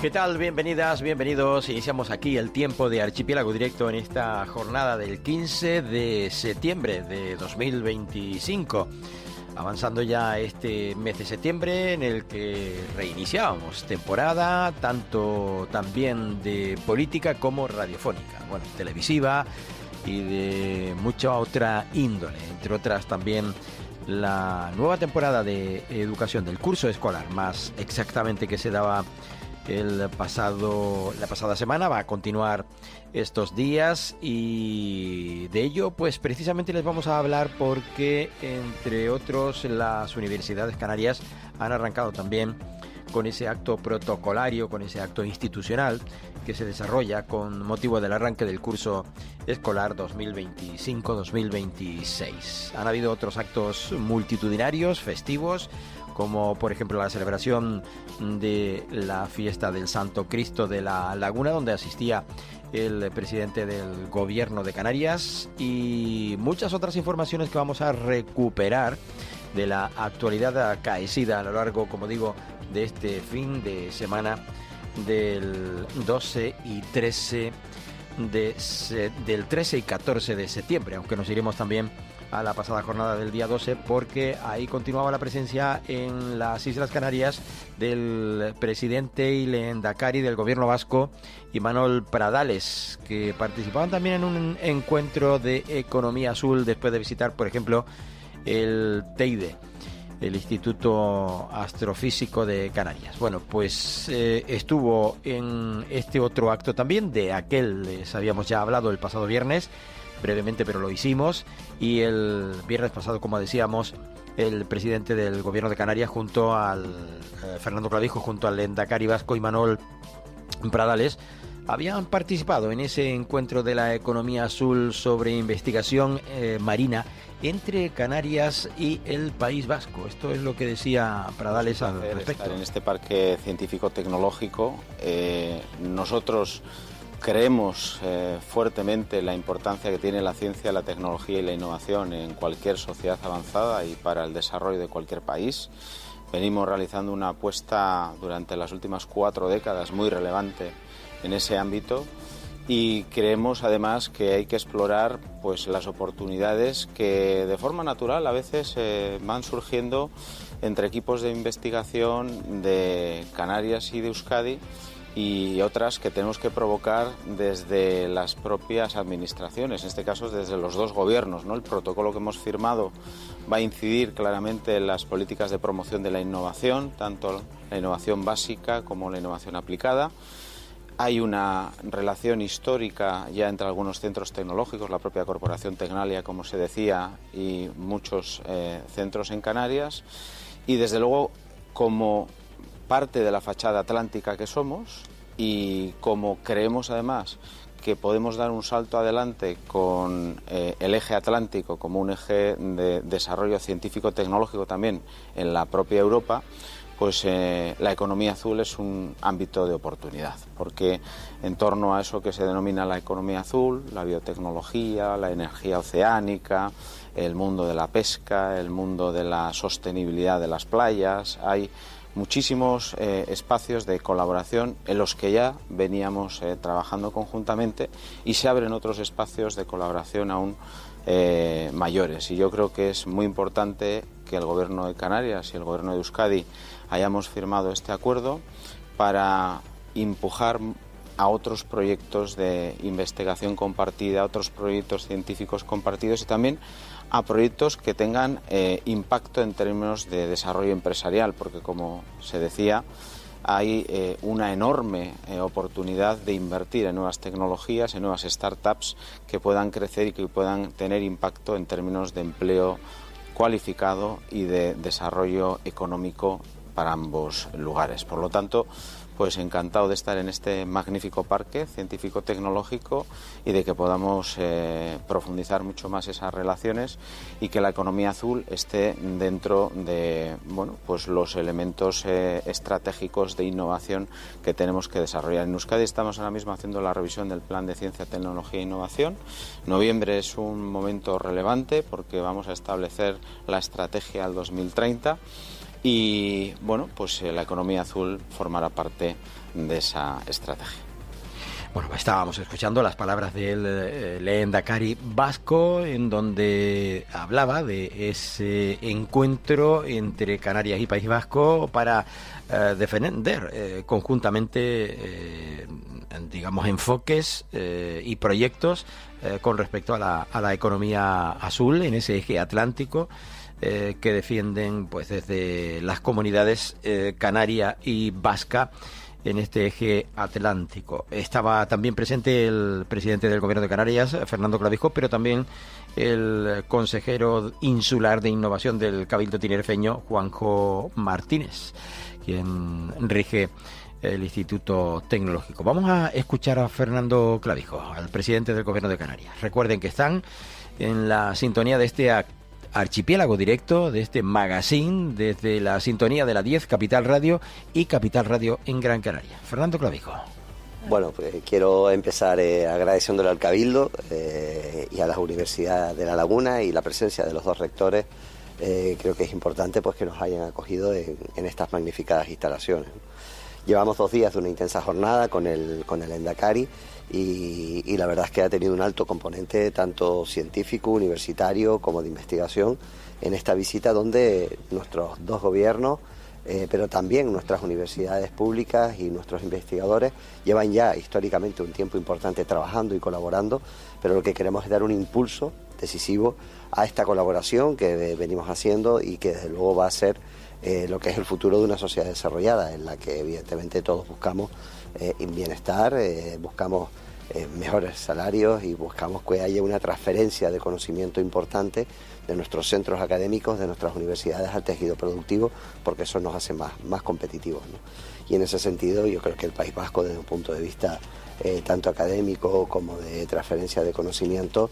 ¿Qué tal? Bienvenidas, bienvenidos. Iniciamos aquí el tiempo de Archipiélago Directo en esta jornada del 15 de septiembre de 2025. Avanzando ya este mes de septiembre en el que reiniciábamos temporada, tanto también de política como radiofónica, bueno, televisiva y de mucha otra índole, entre otras también la nueva temporada de educación del curso escolar, más exactamente que se daba la pasada semana, va a continuar estos días y de ello pues precisamente les vamos a hablar porque entre otros las universidades canarias han arrancado también con ese acto protocolario, con ese acto institucional que se desarrolla con motivo del arranque del curso escolar 2025-2026. Han habido otros actos multitudinarios, festivos, como por ejemplo la celebración de la fiesta del Santo Cristo de la Laguna, donde asistía el presidente del gobierno de Canarias, y muchas otras informaciones que vamos a recuperar de la actualidad acaecida a lo largo, como digo, de este fin de semana del 12 y 13 del 13 y 14 de septiembre, aunque nos iremos también a la pasada jornada del día 12 porque ahí continuaba la presencia en las Islas Canarias del presidente y lehendakari del gobierno vasco, Imanol Pradales, que participaban también en un encuentro de economía azul después de visitar, por ejemplo, el TEIDE, el Instituto Astrofísico de Canarias. Bueno, pues estuvo en este otro acto también, de aquel les habíamos ya hablado el pasado viernes, brevemente, pero lo hicimos, y el viernes pasado, como decíamos, el presidente del gobierno de Canarias junto al Fernando Clavijo, junto al lehendakari vasco Imanol Pradales, habían participado en ese encuentro de la economía azul sobre investigación marina entre Canarias y el País Vasco. Esto es lo que decía Pradales al respecto. Estar en este parque científico-tecnológico, nosotros creemos fuertemente la importancia que tiene la ciencia, la tecnología y la innovación en cualquier sociedad avanzada y para el desarrollo de cualquier país. Venimos realizando una apuesta durante las últimas 4 décadas muy relevante en ese ámbito y creemos además que hay que explorar pues las oportunidades que de forma natural a veces van surgiendo entre equipos de investigación de Canarias y de Euskadi, y otras que tenemos que provocar desde las propias administraciones, en este caso desde los dos gobiernos, ¿no? El protocolo que hemos firmado va a incidir claramente en las políticas de promoción de la innovación, tanto la innovación básica como la innovación aplicada. Hay una relación histórica ya entre algunos centros tecnológicos, la propia Corporación Tecnalia, como se decía, y muchos centros en Canarias, y desde luego como parte de la fachada atlántica que somos, y como creemos además que podemos dar un salto adelante con el eje atlántico como un eje de desarrollo científico-tecnológico también en la propia Europa, pues la economía azul es un ámbito de oportunidad, porque en torno a eso que se denomina la economía azul, la biotecnología, la energía oceánica, el mundo de la pesca, el mundo de la sostenibilidad de las playas, hay muchísimos espacios de colaboración en los que ya veníamos trabajando conjuntamente, y se abren otros espacios de colaboración aún mayores, y yo creo que es muy importante que el Gobierno de Canarias y el Gobierno de Euskadi hayamos firmado este acuerdo para empujar a otros proyectos de investigación compartida, a otros proyectos científicos compartidos y también a proyectos que tengan impacto en términos de desarrollo empresarial, porque como se decía, hay una enorme oportunidad de invertir en nuevas tecnologías, en nuevas startups que puedan crecer y que puedan tener impacto en términos de empleo cualificado y de desarrollo económico para ambos lugares. Por lo tanto, pues encantado de estar en este magnífico parque científico-tecnológico y de que podamos profundizar mucho más esas relaciones y que la economía azul esté dentro de pues los elementos estratégicos de innovación que tenemos que desarrollar. En Euskadi estamos ahora mismo haciendo la revisión del Plan de Ciencia, Tecnología e Innovación. Noviembre es un momento relevante porque vamos a establecer la estrategia al 2030. y bueno, pues la economía azul formará parte de esa estrategia. Bueno, estábamos escuchando las palabras del lehendakari vasco, en donde hablaba de ese encuentro entre Canarias y País Vasco para defender conjuntamente, digamos, enfoques y proyectos con respecto a la economía azul en ese eje atlántico, que defienden pues desde las comunidades canaria y vasca en este eje atlántico. Estaba también presente el presidente del Gobierno de Canarias, Fernando Clavijo, pero también el consejero insular de innovación del Cabildo tinerfeño, Juanjo Martínez, quien rige el Instituto Tecnológico. Vamos a escuchar a Fernando Clavijo, al presidente del Gobierno de Canarias. Recuerden que están en la sintonía de este archipiélago directo, de este magazine, desde la sintonía de la 10 Capital Radio y Capital Radio en Gran Canaria. Fernando Clavijo. Bueno, pues quiero empezar agradeciéndole al Cabildo y a las universidades de La Laguna y la presencia de los dos rectores. Creo que es importante pues que nos hayan acogido en estas magnificadas instalaciones. Llevamos 2 días de una intensa jornada con el lehendakari y la verdad es que ha tenido un alto componente tanto científico, universitario como de investigación en esta visita, donde nuestros dos gobiernos, pero también nuestras universidades públicas y nuestros investigadores llevan ya históricamente un tiempo importante trabajando y colaborando, pero lo que queremos es dar un impulso decisivo a esta colaboración que venimos haciendo y que desde luego va a ser lo que es el futuro de una sociedad desarrollada, en la que evidentemente todos buscamos bienestar, buscamos mejores salarios y buscamos que haya una transferencia de conocimiento importante de nuestros centros académicos, de nuestras universidades al tejido productivo, porque eso nos hace más competitivos, ¿no? Y en ese sentido yo creo que el País Vasco, desde un punto de vista tanto académico como de transferencia de conocimiento,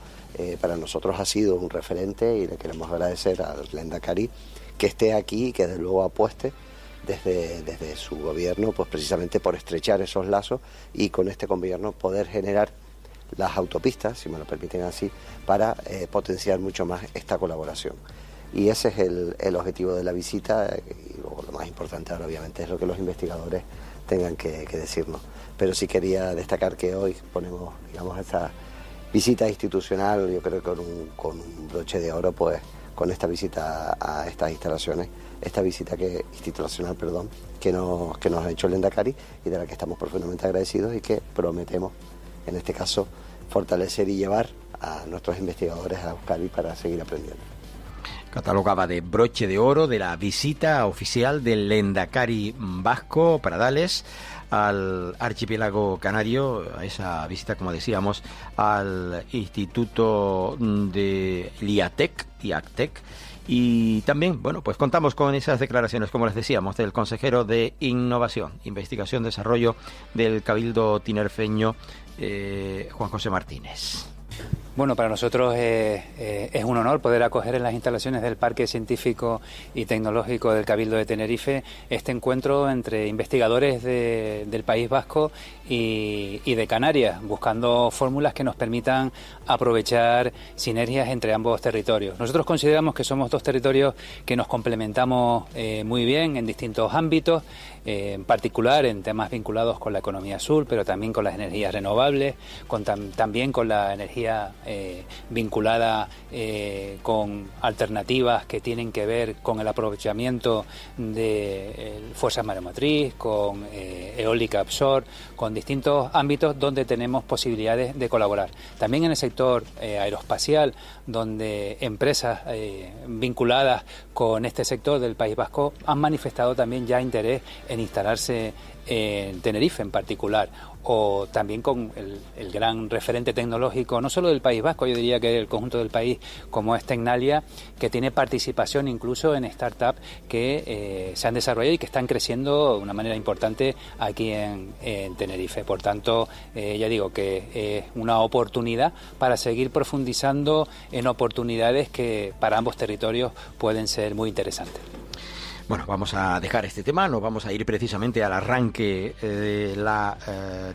para nosotros ha sido un referente, y le queremos agradecer al lehendakari que esté aquí y que desde luego apueste desde su gobierno, pues precisamente por estrechar esos lazos y con este gobierno poder generar las autopistas, si me lo permiten así, para potenciar mucho más esta colaboración. Y ese es el objetivo de la visita, y luego lo más importante ahora obviamente es lo que los investigadores tengan que decirnos. Pero sí quería destacar que hoy ponemos, digamos, esta visita institucional, yo creo que con un broche de oro, pues con esta visita a estas instalaciones, esta visita institucional, que nos ha hecho el lehendakari y de la que estamos profundamente agradecidos y que prometemos, en este caso, fortalecer y llevar a nuestros investigadores a Euskadi para seguir aprendiendo. Catalogaba de broche de oro de la visita oficial del lehendakari vasco Pradales al archipiélago canario, a esa visita, como decíamos, al Instituto de IATEC, y también, bueno, pues contamos con esas declaraciones, como les decíamos, del consejero de Innovación, Investigación, Desarrollo del Cabildo tinerfeño, Juan José Martínez. Bueno, para nosotros es un honor poder acoger en las instalaciones del Parque Científico y Tecnológico del Cabildo de Tenerife este encuentro entre investigadores del País Vasco y de Canarias, buscando fórmulas que nos permitan aprovechar sinergias entre ambos territorios. Nosotros consideramos que somos dos territorios que nos complementamos muy bien en distintos ámbitos, en particular en temas vinculados con la economía azul, pero también con las energías renovables, también con la energía vinculada con alternativas que tienen que ver con el aprovechamiento de fuerza maremotriz, con eólica offshore, con distintos ámbitos donde tenemos posibilidades de colaborar. También en el sector aeroespacial, donde empresas vinculadas con este sector del País Vasco han manifestado también ya interés en instalarse en Tenerife en particular, o también con el gran referente tecnológico, no solo del País Vasco, yo diría que el conjunto del país, como es Tecnalia, que tiene participación incluso en startups que se han desarrollado y que están creciendo de una manera importante aquí en Tenerife. Por tanto, ya digo que es una oportunidad para seguir profundizando en oportunidades que para ambos territorios pueden ser muy interesantes. Bueno, vamos a dejar este tema, nos vamos a ir precisamente al arranque de la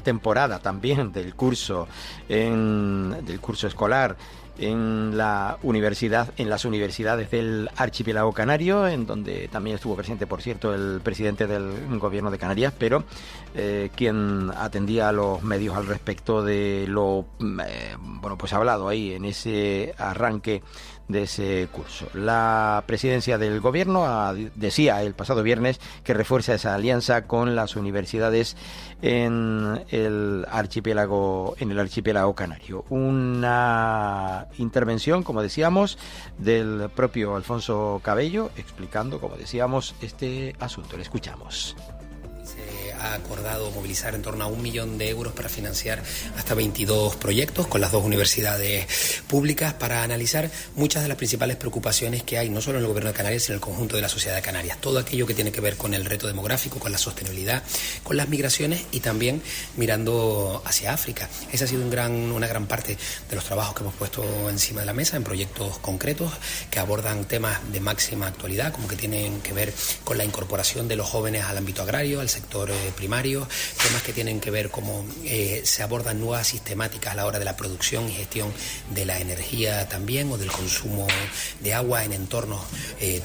temporada también del curso escolar en las universidades del archipiélago canario, en donde también estuvo presente, por cierto, el presidente del gobierno de Canarias, pero quien atendía a los medios al respecto de lo pues hablado ahí en ese arranque de ese curso. La presidencia del gobierno decía el pasado viernes que refuerza esa alianza con las universidades en el archipiélago canario. Una intervención, como decíamos, del propio Alfonso Cabello, explicando, como decíamos, este asunto. Le escuchamos. Ha acordado movilizar en torno a 1 millón de euros para financiar hasta 22 proyectos con las 2 universidades públicas para analizar muchas de las principales preocupaciones que hay, no solo en el Gobierno de Canarias, sino en el conjunto de la sociedad de Canarias. Todo aquello que tiene que ver con el reto demográfico, con la sostenibilidad, con las migraciones y también mirando hacia África. Esa ha sido una gran parte de los trabajos que hemos puesto encima de la mesa en proyectos concretos que abordan temas de máxima actualidad, como que tienen que ver con la incorporación de los jóvenes al ámbito agrario, al sector primario, temas que tienen que ver cómo se abordan nuevas sistemáticas a la hora de la producción y gestión de la energía también, o del consumo de agua en entornos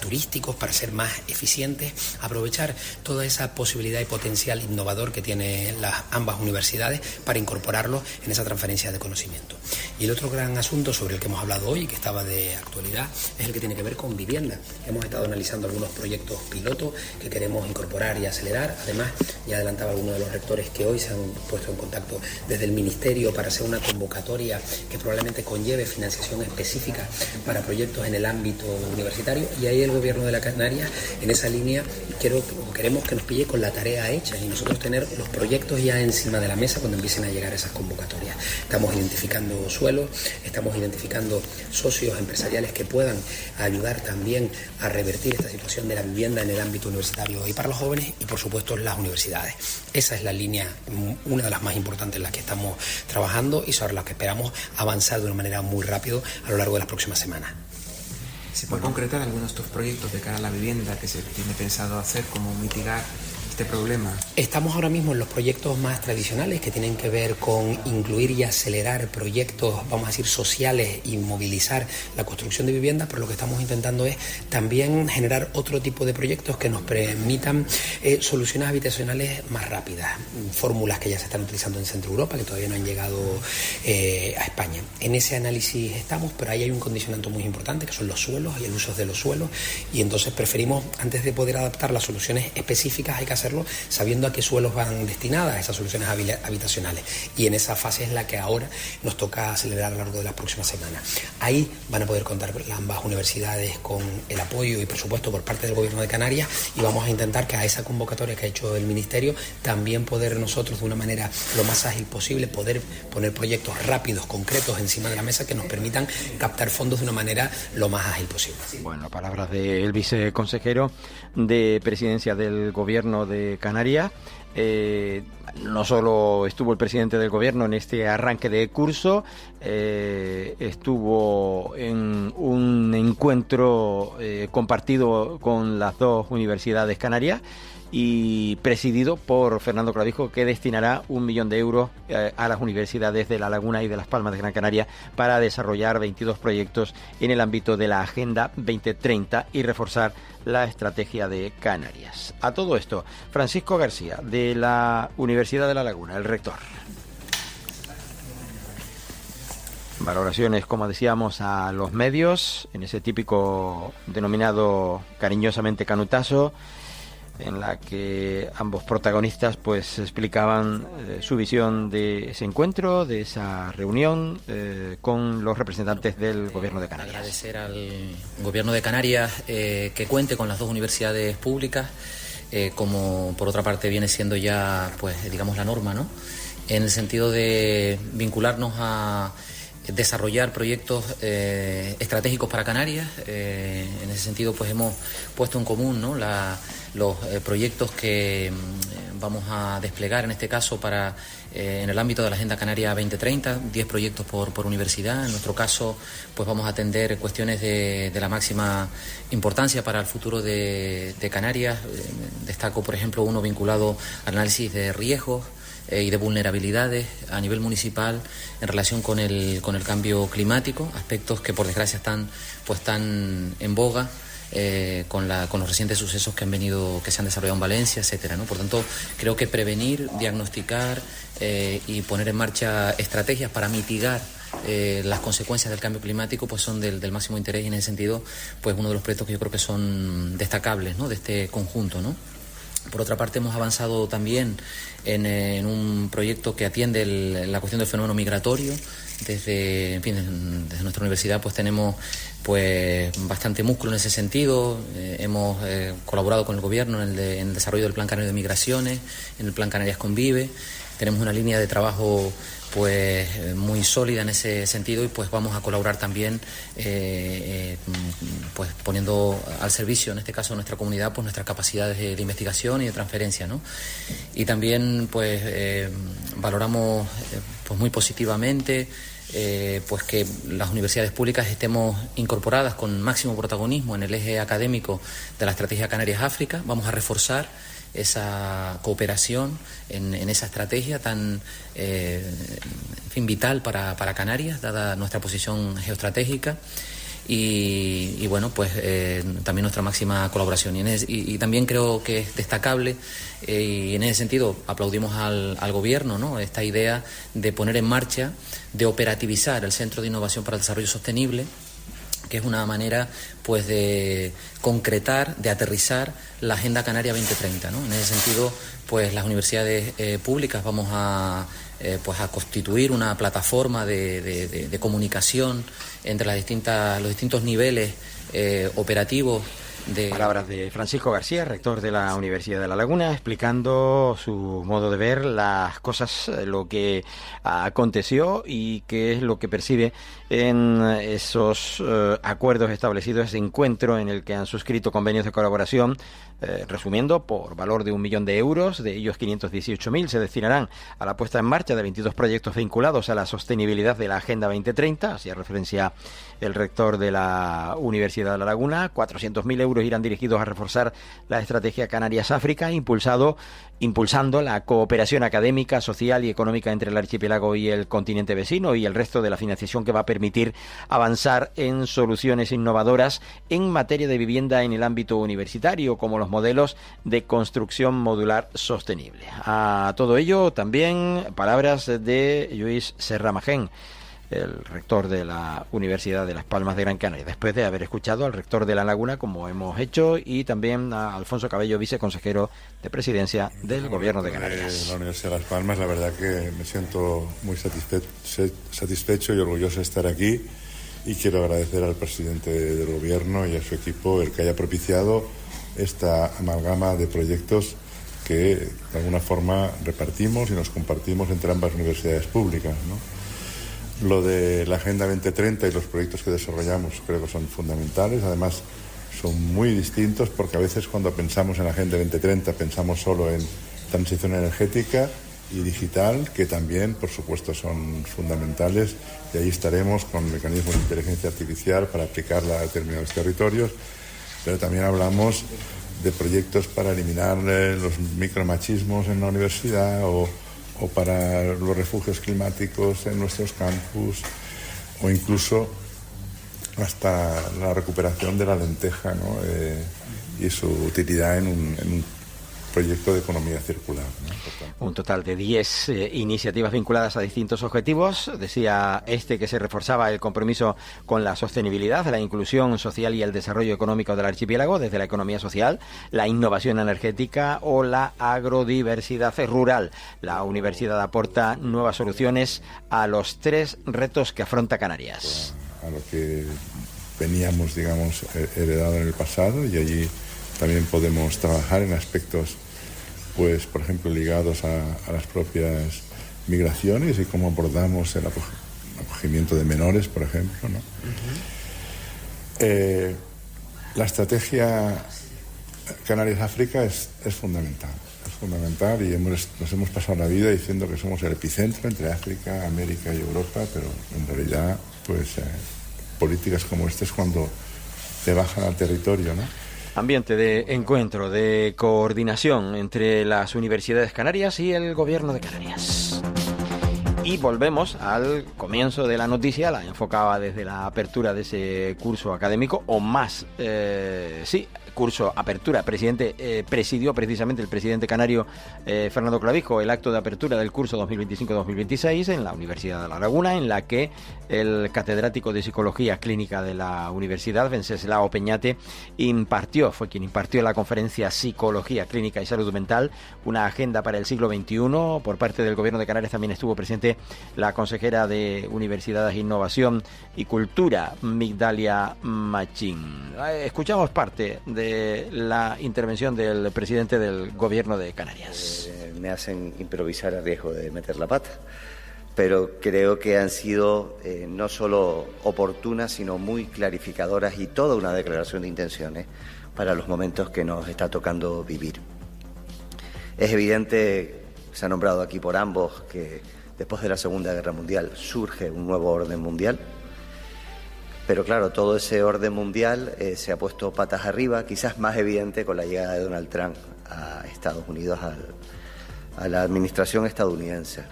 turísticos para ser más eficientes, aprovechar toda esa posibilidad y potencial innovador que tienen ambas universidades para incorporarlo en esa transferencia de conocimiento. Y el otro gran asunto sobre el que hemos hablado hoy y que estaba de actualidad es el que tiene que ver con vivienda. Hemos estado analizando algunos proyectos pilotos que queremos incorporar y acelerar. Además, ya adelantaba algunos de los rectores que hoy se han puesto en contacto desde el Ministerio para hacer una convocatoria que probablemente conlleve financiación específica para proyectos en el ámbito universitario, y ahí el Gobierno de la Canarias, en esa línea, queremos que nos pille con la tarea hecha y nosotros tener los proyectos ya encima de la mesa cuando empiecen a llegar esas convocatorias. Estamos identificando suelos, estamos identificando socios empresariales que puedan ayudar también a revertir esta situación de la vivienda en el ámbito universitario y para los jóvenes, y por supuesto las universidades. Esa es la línea, una de las más importantes en las que estamos trabajando y sobre las que esperamos avanzar de una manera muy rápido a lo largo de las próximas semanas. ¿Se puede concretar algunos de estos proyectos de cara a la vivienda que se tiene pensado hacer, como mitigar este problema? Estamos ahora mismo en los proyectos más tradicionales que tienen que ver con incluir y acelerar proyectos, vamos a decir, sociales y movilizar la construcción de viviendas, pero lo que estamos intentando es también generar otro tipo de proyectos que nos permitan soluciones habitacionales más rápidas, fórmulas que ya se están utilizando en Centro Europa, que todavía no han llegado a España. En ese análisis estamos, pero ahí hay un condicionante muy importante, que son los suelos y el uso de los suelos, y entonces preferimos, antes de poder adaptar las soluciones específicas, hay que hacerlo sabiendo a qué suelos van destinadas esas soluciones habitacionales, y en esa fase es la que ahora nos toca acelerar a lo largo de las próximas semanas. Ahí van a poder contar ambas universidades con el apoyo y presupuesto por parte del Gobierno de Canarias, y vamos a intentar que a esa convocatoria que ha hecho el Ministerio también poder nosotros, de una manera lo más ágil posible, poder poner proyectos rápidos, concretos encima de la mesa que nos permitan captar fondos de una manera lo más ágil posible. Bueno, palabras del viceconsejero de Presidencia del Gobierno de Canarias. No solo estuvo el presidente del gobierno en este arranque de curso, estuvo en un encuentro compartido con las 2 universidades canarias y presidido por Fernando Clavijo, que destinará 1 millón de euros a las universidades de La Laguna y de Las Palmas de Gran Canaria para desarrollar 22 proyectos en el ámbito de la Agenda 2030 y reforzar la estrategia de Canarias. A todo esto, Francisco García, de la Universidad de La Laguna, el rector. Valoraciones, como decíamos, a los medios, en ese típico denominado cariñosamente canutazo, en la que ambos protagonistas pues explicaban su visión de ese encuentro, de esa reunión con los representantes del Gobierno de Canarias. Agradecer al Gobierno de Canarias que cuente con las 2 universidades públicas, como por otra parte viene siendo ya, pues digamos, la norma, ¿no? En el sentido de vincularnos a desarrollar proyectos estratégicos para Canarias. En ese sentido, pues hemos puesto en común, ¿no?, los proyectos que vamos a desplegar, en este caso para en el ámbito de la Agenda Canaria 2030, 10 proyectos por universidad. En nuestro caso, pues vamos a atender cuestiones de la máxima importancia para el futuro de Canarias. Destaco, por ejemplo, uno vinculado al análisis de riesgos, y de vulnerabilidades a nivel municipal en relación con el cambio climático, aspectos que por desgracia están en boga con los recientes sucesos que se han desarrollado en Valencia, etcétera, ¿no? Por tanto, creo que prevenir, diagnosticar y poner en marcha estrategias para mitigar las consecuencias del cambio climático pues son del máximo interés, y en ese sentido pues uno de los proyectos que yo creo que son destacables, ¿no?, de este conjunto, ¿no? Por otra parte, hemos avanzado también en un proyecto que atiende la cuestión del fenómeno migratorio. Desde nuestra universidad pues tenemos pues bastante músculo en ese sentido. Hemos colaborado con el gobierno en el desarrollo del Plan Canario de Migraciones, en el Plan Canarias Convive. Tenemos una línea de trabajo pues muy sólida en ese sentido, y pues vamos a colaborar también pues poniendo al servicio, en este caso de nuestra comunidad, pues nuestras capacidades de investigación y de transferencia, ¿no? Y también pues valoramos pues muy positivamente pues que las universidades públicas estemos incorporadas con máximo protagonismo en el eje académico de la Estrategia Canarias-África. Vamos a reforzar esa cooperación en esa estrategia tan vital para Canarias, dada nuestra posición geoestratégica, y bueno, pues también nuestra máxima colaboración. Y también creo que es destacable, y en ese sentido aplaudimos al gobierno, ¿no?, esta idea de poner en marcha, de operativizar el Centro de Innovación para el Desarrollo Sostenible, que es una manera pues de concretar, de aterrizar la Agenda Canaria 2030, ¿no? En ese sentido, pues las universidades públicas vamos a constituir una plataforma de comunicación entre los distintos niveles operativos. Palabras de Francisco García, rector de la Universidad de La Laguna, explicando su modo de ver las cosas, lo que aconteció y qué es lo que percibe en esos acuerdos establecidos, ese encuentro en el que han suscrito convenios de colaboración, resumiendo, por valor de 1 millón de euros, de ellos 518.000 se destinarán a la puesta en marcha de 22 proyectos vinculados a la sostenibilidad de la Agenda 2030, hacía referencia el rector de la Universidad de La Laguna. 400.000 euros irán dirigidos a reforzar la estrategia Canarias-África, impulsando la cooperación académica, social y económica entre el archipiélago y el continente vecino, y el resto de la financiación que va a permitir avanzar en soluciones innovadoras en materia de vivienda en el ámbito universitario, como los modelos de construcción modular sostenible. A todo ello también palabras de Lluís Serramagén, el rector de la Universidad de Las Palmas de Gran Canaria, después de haber escuchado al rector de La Laguna, como hemos hecho, y también a Alfonso Cabello, viceconsejero de Presidencia del Gobierno de Canarias. La Universidad de Las Palmas, la verdad que me siento muy satisfecho y orgulloso de estar aquí, y quiero agradecer al presidente del Gobierno y a su equipo el que haya propiciado esta amalgama de proyectos que de alguna forma repartimos y nos compartimos entre ambas universidades públicas, ¿no? Lo de la Agenda 2030 y los proyectos que desarrollamos creo que son fundamentales. Además, son muy distintos, porque a veces cuando pensamos en la Agenda 2030 pensamos solo en transición energética y digital, que también, por supuesto, son fundamentales, y ahí estaremos con mecanismos de inteligencia artificial para aplicarla a determinados territorios. Pero también hablamos de proyectos para eliminar los micromachismos en la universidad, o para los refugios climáticos en nuestros campus, o incluso hasta la recuperación de la lenteja, ¿no?, y su utilidad en un proyecto de economía circular, ¿no? Un total de 10 iniciativas vinculadas a distintos objetivos. Decía que se reforzaba el compromiso con la sostenibilidad, la inclusión social y el desarrollo económico del archipiélago, desde la economía social, la innovación energética o la agrodiversidad rural. La universidad aporta nuevas soluciones a los 3 retos que afronta Canarias. A lo que veníamos, digamos, heredado en el pasado, y allí también podemos trabajar en aspectos, pues, por ejemplo, ligados a las propias migraciones y cómo abordamos el acogimiento de menores, por ejemplo, ¿no? La estrategia Canarias-África es fundamental. Es fundamental, y nos hemos pasado la vida diciendo que somos el epicentro entre África, América y Europa, pero en realidad, pues, políticas como esta es cuando te bajan al territorio, ¿no? Ambiente de encuentro, de coordinación entre las universidades canarias y el gobierno de Canarias. Y volvemos al comienzo de la noticia, la enfocaba desde la apertura de ese curso académico, o más, curso apertura. Presidió precisamente el presidente canario Fernando Clavijo el acto de apertura del curso 2025-2026 en la Universidad de La Laguna, en la que el catedrático de Psicología Clínica de la Universidad, Wenceslao Peñate, fue quien impartió la conferencia Psicología Clínica y Salud Mental, una agenda para el siglo XXI. Por parte del Gobierno de Canarias también estuvo presente la consejera de Universidades, Innovación y Cultura, Migdalia Machín. Escuchamos parte de la intervención del presidente del Gobierno de Canarias. Me hacen improvisar a riesgo de meter la pata, pero creo que han sido no solo oportunas, sino muy clarificadoras y toda una declaración de intenciones para los momentos que nos está tocando vivir. Es evidente, se ha nombrado aquí por ambos, que después de la Segunda Guerra Mundial surge un nuevo orden mundial, pero claro, todo ese orden mundial se ha puesto patas arriba, quizás más evidente con la llegada de Donald Trump a Estados Unidos, a la administración estadounidense.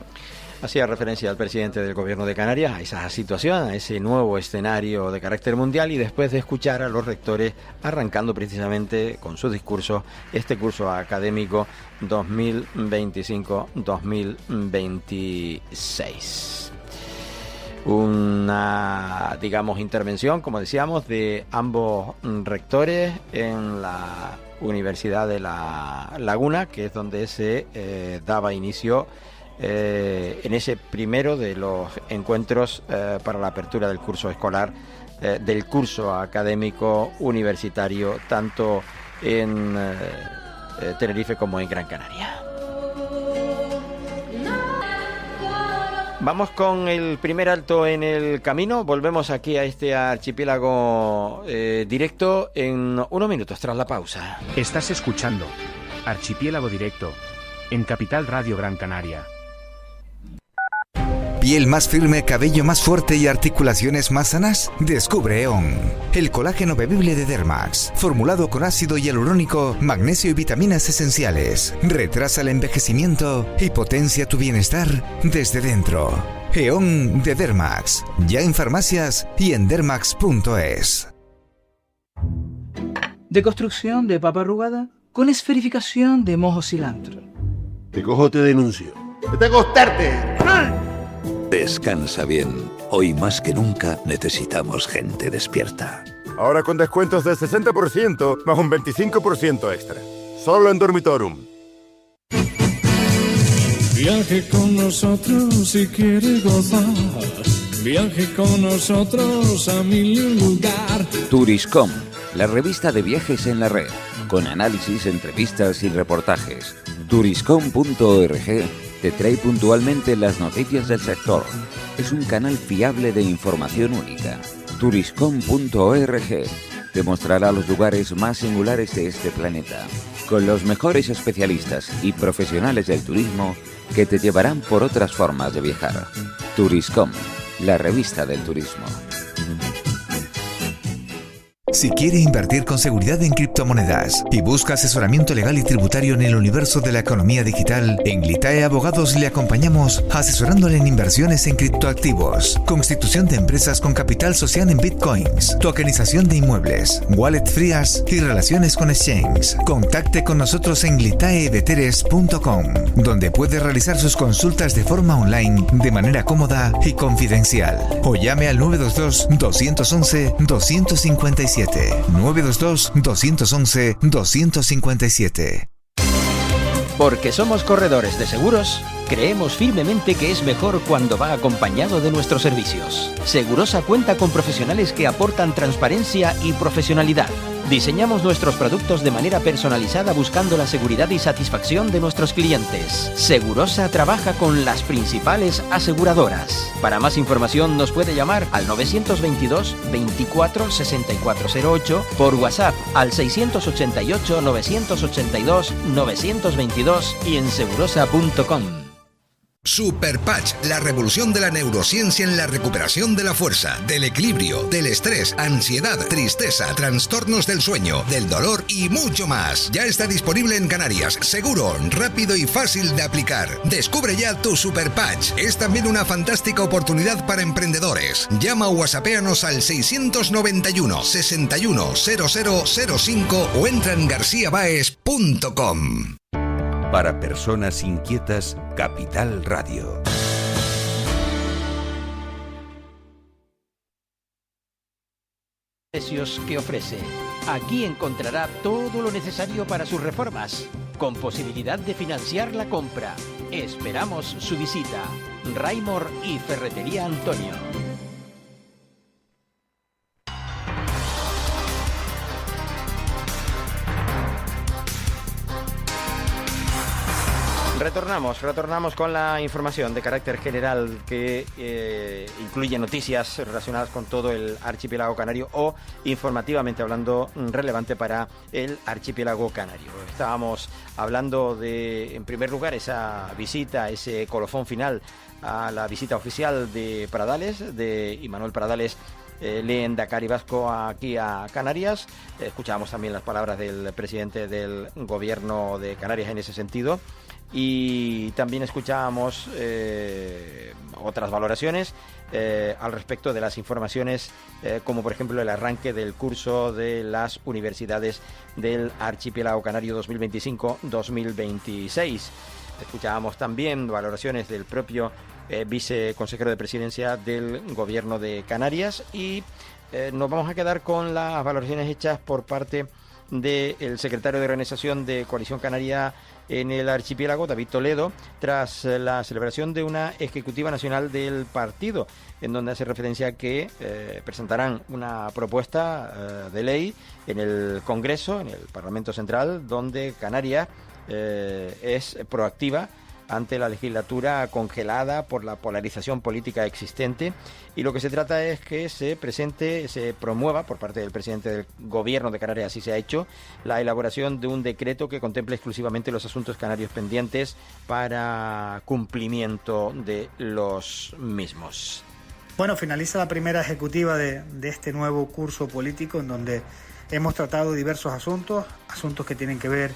Hacía referencia al presidente del Gobierno de Canarias a esa situación, a ese nuevo escenario de carácter mundial, y después de escuchar a los rectores arrancando precisamente con su discurso este curso académico 2025-2026. Una, intervención, como decíamos, de ambos rectores en la Universidad de La Laguna, que es donde se daba inicio en ese primero de los encuentros para la apertura del curso escolar, del curso académico universitario, tanto en Tenerife como en Gran Canaria. Vamos con el primer alto en el camino. Volvemos aquí a este archipiélago directo en unos minutos tras la pausa. Estás escuchando Archipiélago Directo en Capital Radio Gran Canaria. ¿Piel más firme, cabello más fuerte y articulaciones más sanas? Descubre EON, el colágeno bebible de Dermax, formulado con ácido hialurónico, magnesio y vitaminas esenciales. Retrasa el envejecimiento y potencia tu bienestar desde dentro. EON de Dermax, ya en farmacias y en dermax.es. Deconstrucción de papa arrugada con esferificación de mojo cilantro. Te cojo, te denuncio. ¡Vete a acostarte! Descansa bien. Hoy más que nunca necesitamos gente despierta. Ahora con descuentos del 60% más un 25% extra. Solo en Dormitorum. Viaje con nosotros si quiere gozar. Viaje con nosotros a mil lugar. Turiscom, la revista de viajes en la red, con análisis, entrevistas y reportajes. Turiscom.org te trae puntualmente las noticias del sector. Es un canal fiable de información única. Turiscom.org te mostrará los lugares más singulares de este planeta, con los mejores especialistas y profesionales del turismo que te llevarán por otras formas de viajar. Turiscom, la revista del turismo. Si quiere invertir con seguridad en criptomonedas y busca asesoramiento legal y tributario en el universo de la economía digital, en Glitae Abogados le acompañamos asesorándole en inversiones en criptoactivos, constitución de empresas con capital social en bitcoins, tokenización de inmuebles, wallet frías y relaciones con exchange. Contacte con nosotros en glitaeveteres.com, donde puede realizar sus consultas de forma online de manera cómoda y confidencial. O llame al 922-211-257. 922-211-257. Porque somos corredores de seguros, creemos firmemente que es mejor cuando va acompañado de nuestros servicios. Segurosa cuenta con profesionales que aportan transparencia y profesionalidad. Diseñamos nuestros productos de manera personalizada buscando la seguridad y satisfacción de nuestros clientes. Segurosa trabaja con las principales aseguradoras. Para más información nos puede llamar al 922 24 6408, por WhatsApp al 688 982 922 y en segurosa.com. Superpatch, la revolución de la neurociencia en la recuperación de la fuerza, del equilibrio, del estrés, ansiedad, tristeza, trastornos del sueño, del dolor y mucho más. Ya está disponible en Canarias, seguro, rápido y fácil de aplicar. Descubre ya tu Superpatch. Es también una fantástica oportunidad para emprendedores. Llama o whatsappéanos al 691 61 0005 o entra en garciabaes.com. Para personas inquietas, Capital Radio. Precios que ofrece. Aquí encontrará todo lo necesario para sus reformas, con posibilidad de financiar la compra. Esperamos su visita. Raimor y Ferretería Antonio. Retornamos con la información de carácter general que incluye noticias relacionadas con todo el archipiélago canario o, informativamente hablando, relevante para el archipiélago canario. Estábamos hablando de, en primer lugar, esa visita, ese colofón final a la visita oficial de Pradales, de Imanol Pradales, lehendakari vasco aquí a Canarias. Escuchábamos también las palabras del presidente del gobierno de Canarias en ese sentido. Y también escuchábamos otras valoraciones al respecto de las informaciones, como por ejemplo el arranque del curso de las universidades del archipiélago canario 2025-2026. Escuchábamos también valoraciones del propio viceconsejero de presidencia del gobierno de Canarias y nos vamos a quedar con las valoraciones hechas por parte del secretario de Organización de Coalición Canaria en el archipiélago, David Toledo, tras la celebración de una ejecutiva nacional del partido, en donde hace referencia a que presentarán una propuesta de ley en el Congreso, en el Parlamento Central, donde Canarias es proactiva ante la legislatura congelada por la polarización política existente, y lo que se trata es que se promueva por parte del presidente del gobierno de Canarias, así se ha hecho, la elaboración de un decreto que contemple exclusivamente los asuntos canarios pendientes para cumplimiento de los mismos. Bueno, finaliza la primera ejecutiva de este nuevo curso político en donde hemos tratado diversos asuntos que tienen que ver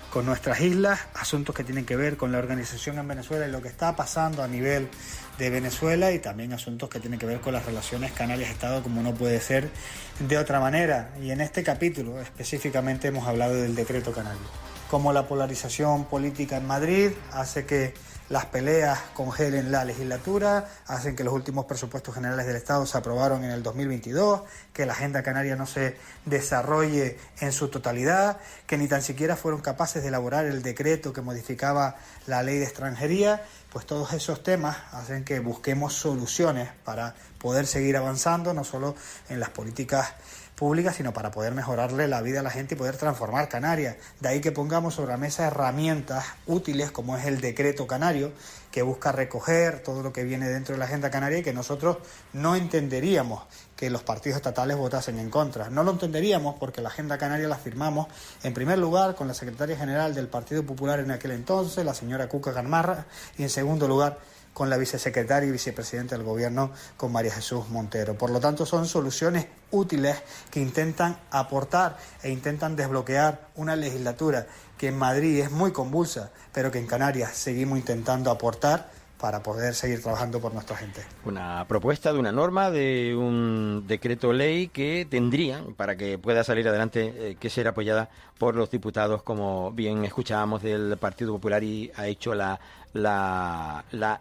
con nuestras islas, asuntos que tienen que ver con la organización en Venezuela y lo que está pasando a nivel de Venezuela, y también asuntos que tienen que ver con las relaciones Canarias-Estado, como no puede ser de otra manera. Y en este capítulo específicamente hemos hablado del decreto canario. Como la polarización política en Madrid hace que las peleas congelen la legislatura, hacen que los últimos presupuestos generales del Estado se aprobaron en el 2022, que la agenda canaria no se desarrolle en su totalidad, que ni tan siquiera fueron capaces de elaborar el decreto que modificaba la ley de extranjería. Pues todos esos temas hacen que busquemos soluciones para poder seguir avanzando, no solo en las políticas públicas, sino para poder mejorarle la vida a la gente y poder transformar Canarias. De ahí que pongamos sobre la mesa herramientas útiles como es el decreto canario, que busca recoger todo lo que viene dentro de la agenda canaria y que nosotros no entenderíamos que los partidos estatales votasen en contra. No lo entenderíamos porque la agenda canaria la firmamos en primer lugar con la secretaria general del Partido Popular en aquel entonces, la señora Cuca Gamarra, y en segundo lugar con la vicesecretaria y vicepresidenta del gobierno, con María Jesús Montero. Por lo tanto, son soluciones útiles que intentan aportar e intentan desbloquear una legislatura que en Madrid es muy convulsa, pero que en Canarias seguimos intentando aportar para poder seguir trabajando por nuestra gente. Una propuesta de una norma, de un decreto ley que tendría, para que pueda salir adelante, que ser apoyada por los diputados, como bien escuchábamos del Partido Popular, y ha hecho la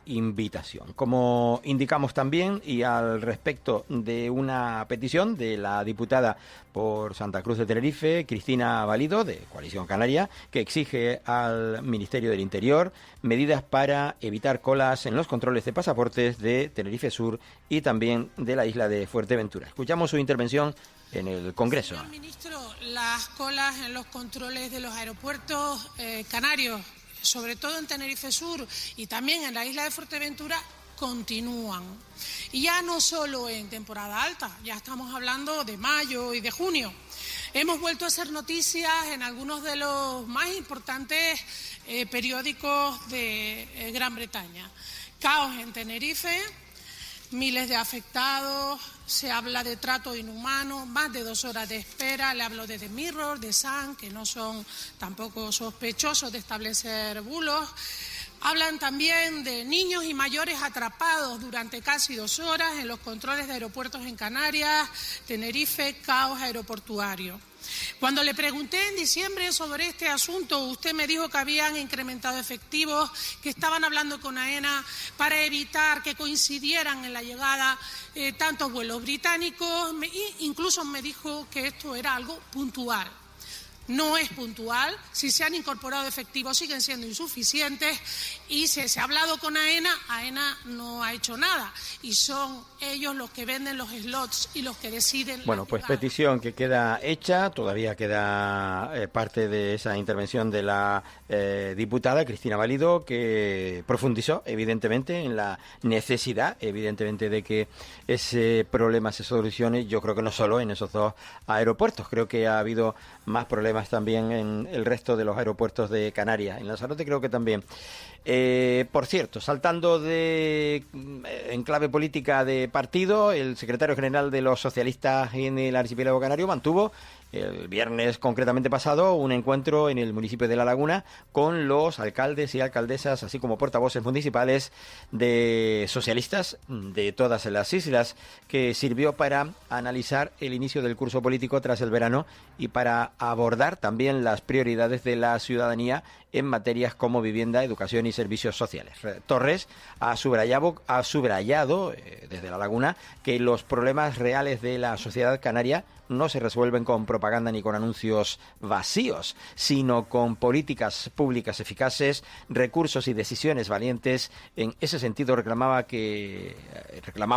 invitación. Como indicamos también, y al respecto de una petición de la diputada por Santa Cruz de Tenerife, Cristina Valido, de Coalición Canaria, que exige al Ministerio del Interior medidas para evitar colas en los controles de pasaportes de Tenerife Sur y también de la isla de Fuerteventura. Escuchamos su intervención en el Congreso. Señor ministro, las colas en los controles de los aeropuertos canarios, sobre todo en Tenerife Sur y también en la isla de Fuerteventura, continúan. Y ya no solo en temporada alta, ya estamos hablando de mayo y de junio. Hemos vuelto a hacer noticias en algunos de los más importantes periódicos de Gran Bretaña. Caos en Tenerife, miles de afectados, se habla de trato inhumano, más de 2 horas de espera. Le hablo de The Mirror, de Sun, que no son tampoco sospechosos de establecer bulos. Hablan también de niños y mayores atrapados durante casi 2 horas en los controles de aeropuertos en Canarias, Tenerife, caos aeroportuario. Cuando le pregunté en diciembre sobre este asunto, usted me dijo que habían incrementado efectivos, que estaban hablando con AENA para evitar que coincidieran en la llegada tantos vuelos británicos, e incluso me dijo que esto era algo puntual. No es puntual, si se han incorporado efectivos siguen siendo insuficientes y se ha hablado con AENA, AENA no ha hecho nada y son ellos los que venden los slots y los que deciden. Bueno, pues petición que queda hecha, todavía queda parte de esa intervención de la diputada Cristina Valido, que profundizó evidentemente en la necesidad, evidentemente, de que ese problema se solucione. Yo creo que no solo en esos 2 aeropuertos, creo que ha habido más problemas también en el resto de los aeropuertos de Canarias. En Lanzarote creo que también. Por cierto, saltando de enclave política de partido, el secretario general de los socialistas en el archipiélago canario mantuvo el viernes concretamente pasado un encuentro en el municipio de La Laguna con los alcaldes y alcaldesas, así como portavoces municipales de socialistas de todas las islas, que sirvió para analizar el inicio del curso político tras el verano y para abordar también las prioridades de la ciudadanía en materias como vivienda, educación y servicios sociales. Torres ha subrayado desde La Laguna que los problemas reales de la sociedad canaria no se resuelven con propaganda ni con anuncios vacíos, sino con políticas públicas eficaces, recursos y decisiones valientes. En ese sentido reclamaba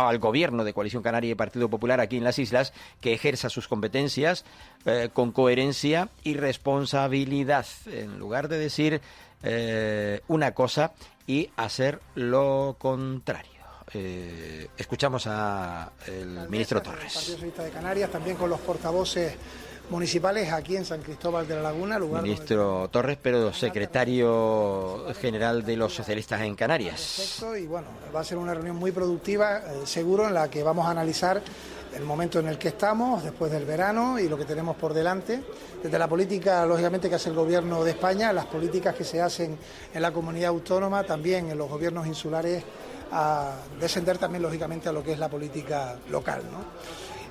al Gobierno de Coalición Canaria y Partido Popular aquí en las islas que ejerza sus competencias con coherencia y responsabilidad, en lugar de decir una cosa y hacer lo contrario. Escuchamos al ministro Torres. El Partido Socialista de Canarias, también con los portavoces municipales aquí en San Cristóbal de la Laguna. Ministro Torres, pero secretario general de los socialistas en Canarias. Perfecto, y bueno, va a ser una reunión muy productiva, seguro, en la que vamos a analizar el momento en el que estamos, después del verano y lo que tenemos por delante. Desde la política, lógicamente, que hace el Gobierno de España, las políticas que se hacen en la comunidad autónoma, también en los gobiernos insulares, a descender también, lógicamente, a lo que es la política local, ¿no?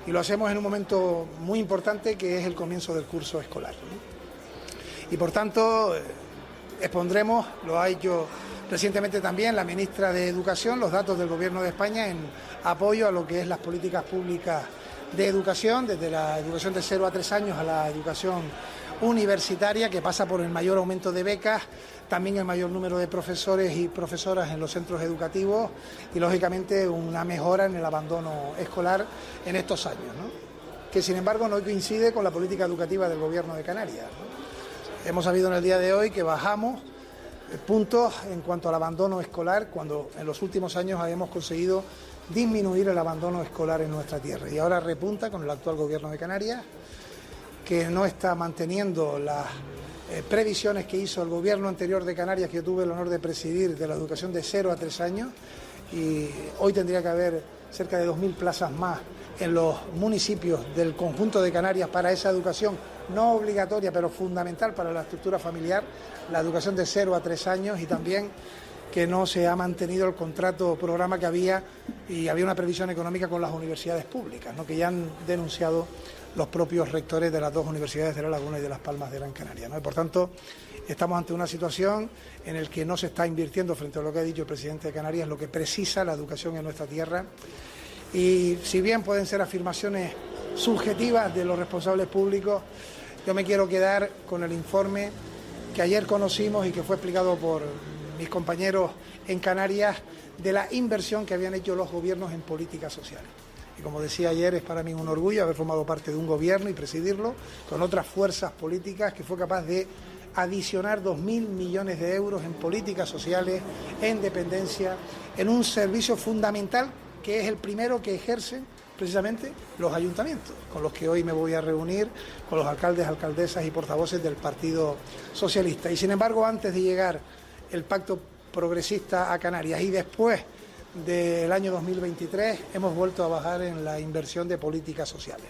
Y lo hacemos en un momento muy importante, que es el comienzo del curso escolar, ¿no? Y por tanto, expondremos, lo ha hecho recientemente también la ministra de Educación, los datos del Gobierno de España en apoyo a lo que es las políticas públicas de educación, desde la educación de 0 a 3 años a la educación universitaria, que pasa por el mayor aumento de becas, también el mayor número de profesores y profesoras en los centros educativos y, lógicamente, una mejora en el abandono escolar en estos años, ¿no? Que, sin embargo, no coincide con la política educativa del Gobierno de Canarias, ¿no? Hemos sabido en el día de hoy que bajamos puntos en cuanto al abandono escolar, cuando en los últimos años habíamos conseguido disminuir el abandono escolar en nuestra tierra. Y ahora repunta con el actual Gobierno de Canarias, que no está manteniendo las previsiones que hizo el Gobierno anterior de Canarias, que yo tuve el honor de presidir, de la educación de 0 a 3 años, y hoy tendría que haber cerca de 2.000 plazas más en los municipios del conjunto de Canarias para esa educación no obligatoria, pero fundamental para la estructura familiar, la educación de 0 a 3 años, y también que no se ha mantenido el contrato programa que había, y había una previsión económica con las universidades públicas, ¿no?, que ya han denunciado los propios rectores de las 2 universidades de La Laguna y de Las Palmas de Gran Canaria, ¿no? Y por tanto, estamos ante una situación en la que no se está invirtiendo, frente a lo que ha dicho el presidente de Canarias, lo que precisa la educación en nuestra tierra. Y si bien pueden ser afirmaciones subjetivas de los responsables públicos, yo me quiero quedar con el informe que ayer conocimos y que fue explicado por mis compañeros en Canarias, de la inversión que habían hecho los gobiernos en políticas sociales. Y como decía ayer, es para mí un orgullo haber formado parte de un gobierno y presidirlo con otras fuerzas políticas, que fue capaz de adicionar 2.000 millones de euros en políticas sociales, en dependencia, en un servicio fundamental que es el primero que ejercen precisamente los ayuntamientos, con los que hoy me voy a reunir, con los alcaldes, alcaldesas y portavoces del Partido Socialista. Y sin embargo, antes de llegar el Pacto Progresista a Canarias y después del año 2023, hemos vuelto a bajar en la inversión de políticas sociales.